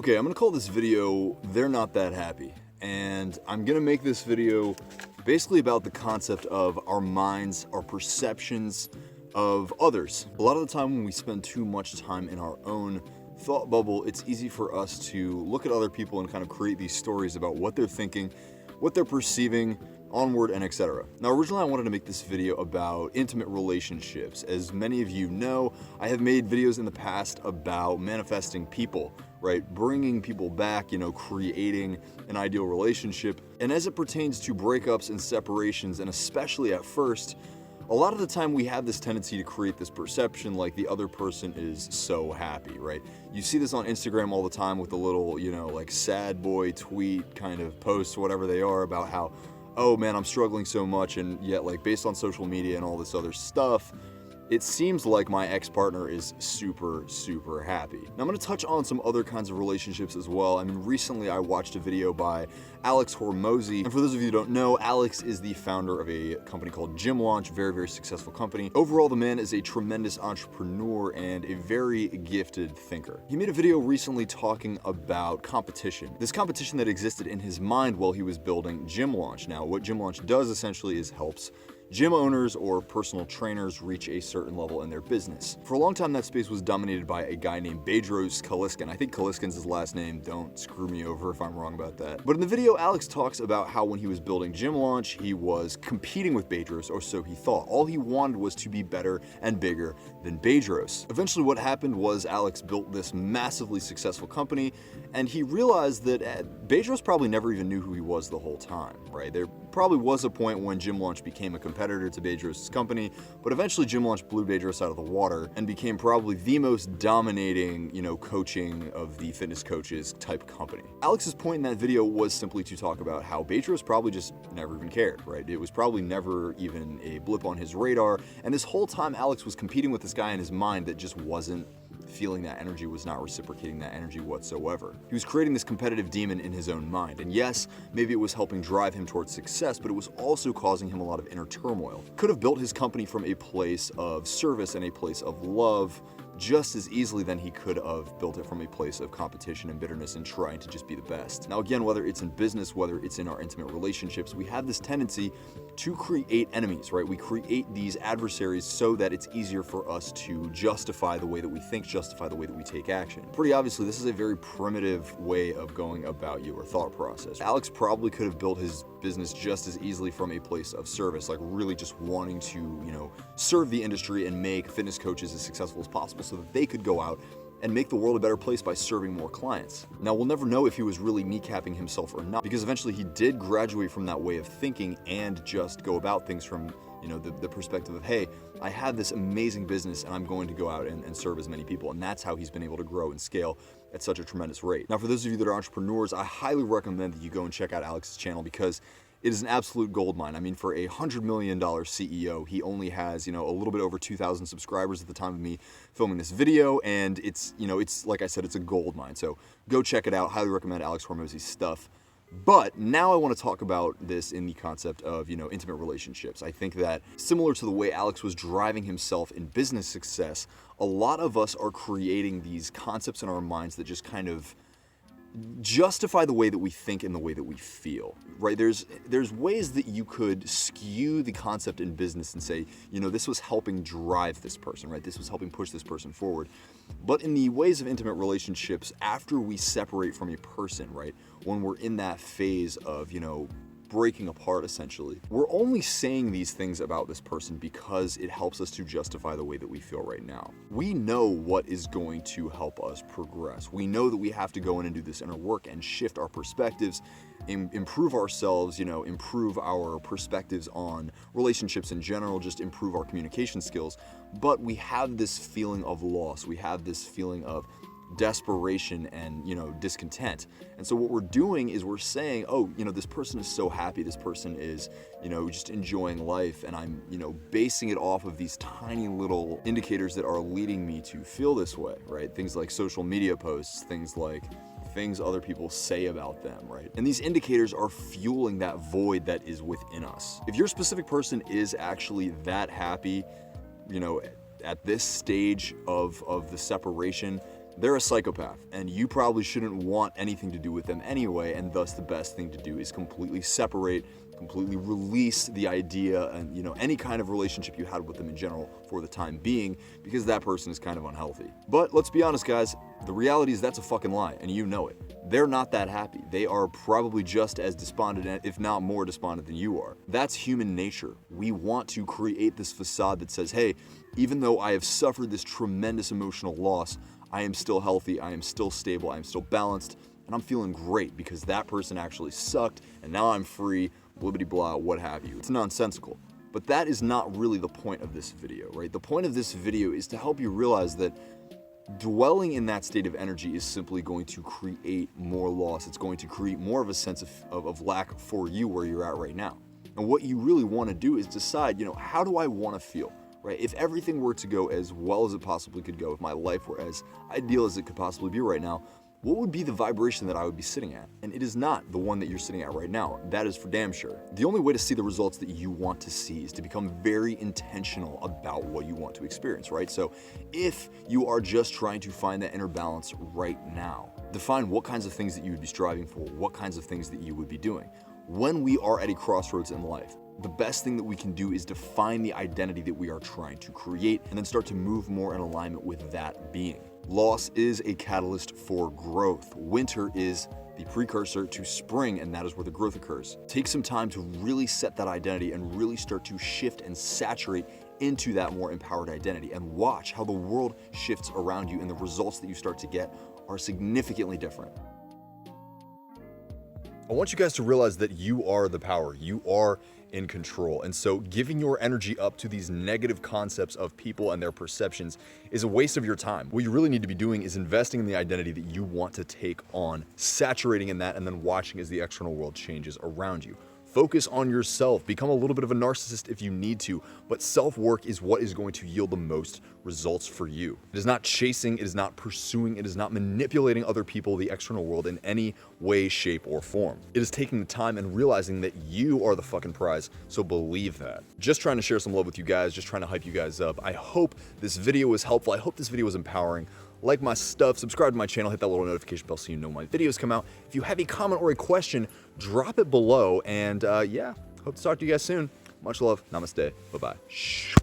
Okay, I'm gonna call this video, They're Not That Happy. And I'm gonna make this video basically about the concept of our minds, our perceptions of others. A lot of the time when we spend too much time in our own thought bubble, it's easy for us to look at other people and kind of create these stories about what they're thinking, what they're perceiving, onward, and etc. Now, originally I wanted to make this video about intimate relationships. As many of you know, I have made videos in the past about manifesting people, right? Bringing people back, creating an ideal relationship. And as it pertains to breakups and separations, and especially at first, a lot of the time we have this tendency to create this perception like the other person is so happy, right? You see this on Instagram all the time with the little, like sad boy tweet kind of posts, whatever they are, about how, oh man, I'm struggling so much, and yet based on social media and all this other stuff, it seems like my ex-partner is super, super happy. Now I'm gonna touch on some other kinds of relationships as well. I mean, recently I watched a video by Alex Hormozi, and for those of you who don't know, Alex is the founder of a company called Gym Launch, very, very successful company. Overall, the man is a tremendous entrepreneur and a very gifted thinker. He made a video recently talking about competition. This competition that existed in his mind while he was building Gym Launch. Now, what Gym Launch does essentially is helps gym owners or personal trainers reach a certain level in their business. For a long time, that space was dominated by a guy named Bedros Kaliskin. I think Kaliskin's his last name. Don't screw me over if I'm wrong about that. But in the video, Alex talks about how when he was building Gym Launch, he was competing with Bedros, or so he thought. All he wanted was to be better and bigger than Bedros. Eventually, what happened was Alex built this massively successful company, and he realized that Bedros probably never even knew who he was the whole time, right? There probably was a point when Gym Launch became a competitor to Bedros' company, but eventually Gym Launch blew Bedros out of the water and became probably the most dominating, coaching of the fitness coaches type company. Alex's point in that video was simply to talk about how Bedros probably just never even cared, right? It was probably never even a blip on his radar, and this whole time Alex was competing with this guy in his mind that just wasn't feeling that energy, was not reciprocating that energy whatsoever. He was creating this competitive demon in his own mind, and yes, maybe it was helping drive him towards success, but it was also causing him a lot of inner turmoil. Could have built his company from a place of service and a place of love just as easily than he could have built it from a place of competition and bitterness and trying to just be the best. Now again, whether it's in business, whether it's in our intimate relationships, we have this tendency to create enemies, right? We create these adversaries so that it's easier for us to justify the way that we think, justify the way that we take action. Pretty obviously, this is a very primitive way of going about your thought process. Alex probably could have built his business just as easily from a place of service, like really just wanting to, serve the industry and make fitness coaches as successful as possible so that they could go out and make the world a better place by serving more clients. Now, we'll never know if he was really kneecapping himself or not, because eventually he did graduate from that way of thinking and just go about things from, the perspective of, hey, I have this amazing business and I'm going to go out and serve as many people. And that's how he's been able to grow and scale at such a tremendous rate. Now, for those of you that are entrepreneurs, I highly recommend that you go and check out Alex's channel because it is an absolute gold mine. I mean, for a $100 million CEO, he only has, a little bit over 2,000 subscribers at the time of me filming this video, and it's, it's like I said, it's a gold mine. So go check it out. Highly recommend Alex Hormozi's stuff. But now I want to talk about this in the concept of, intimate relationships. I think that similar to the way Alex was driving himself in business success, a lot of us are creating these concepts in our minds that just kind of justify the way that we think and the way that we feel, right? There's ways that you could skew the concept in business and say, this was helping drive this person, right? This was helping push this person forward. But in the ways of intimate relationships, after we separate from a person, right? When we're in that phase of, breaking apart essentially, we're only saying these things about this person because it helps us to justify the way that we feel right now. We know what is going to help us progress. We know that we have to go in and do this inner work and shift our perspectives, improve ourselves, improve our perspectives on relationships in general, just improve our communication skills. But we have this feeling of loss. We have this feeling of desperation and discontent. And so what we're doing is we're saying, oh, this person is so happy, this person is just enjoying life, and I'm basing it off of these tiny little indicators that are leading me to feel this way, right? Things like social media posts, things like things other people say about them, right? And these indicators are fueling that void that is within us. If your specific person is actually that happy, at this stage of the separation, They're a psychopath, and you probably shouldn't want anything to do with them anyway, and thus the best thing to do is completely separate, completely release the idea and, any kind of relationship you had with them in general for the time being, because that person is kind of unhealthy. But let's be honest, guys, the reality is that's a fucking lie, and you know it. They're not that happy. They are probably just as despondent, if not more despondent than you are. That's human nature. We want to create this facade that says, hey, even though I have suffered this tremendous emotional loss, I am still healthy, I am still stable, I am still balanced, and I'm feeling great because that person actually sucked, and now I'm free, blibbity blah, what have you. It's nonsensical. But that is not really the point of this video, right? The point of this video is to help you realize that dwelling in that state of energy is simply going to create more loss. It's going to create more of a sense of lack for you where you're at right now. And what you really want to do is decide, how do I want to feel? Right? If everything were to go as well as it possibly could go, if my life were as ideal as it could possibly be right now, what would be the vibration that I would be sitting at? And it is not the one that you're sitting at right now. That is for damn sure. The only way to see the results that you want to see is to become very intentional about what you want to experience, right? So if you are just trying to find that inner balance right now, define what kinds of things that you would be striving for, what kinds of things that you would be doing. When we are at a crossroads in life, the best thing that we can do is define the identity that we are trying to create and then start to move more in alignment with that being. Loss is a catalyst for growth. Winter is the precursor to spring, and that is where the growth occurs. Take some time to really set that identity and really start to shift and saturate into that more empowered identity, and watch how the world shifts around you and the results that you start to get are significantly different. I want you guys to realize that you are the power. You are in control. And so giving your energy up to these negative concepts of people and their perceptions is a waste of your time. What you really need to be doing is investing in the identity that you want to take on, saturating in that, and then watching as the external world changes around you. Focus on yourself. Become a little bit of a narcissist if you need to, but self-work is what is going to yield the most results for you. It is not chasing, it is not pursuing, it is not manipulating other people, the external world, in any way, shape, or form. It is taking the time and realizing that you are the fucking prize, so believe that. Just trying to share some love with you guys, just trying to hype you guys up. I hope this video was helpful. I hope this video was empowering. Like my stuff, subscribe to my channel, hit that little notification bell so you know when my videos come out. If you have a comment or a question, drop it below. And yeah, hope to talk to you guys soon. Much love. Namaste. Bye-bye.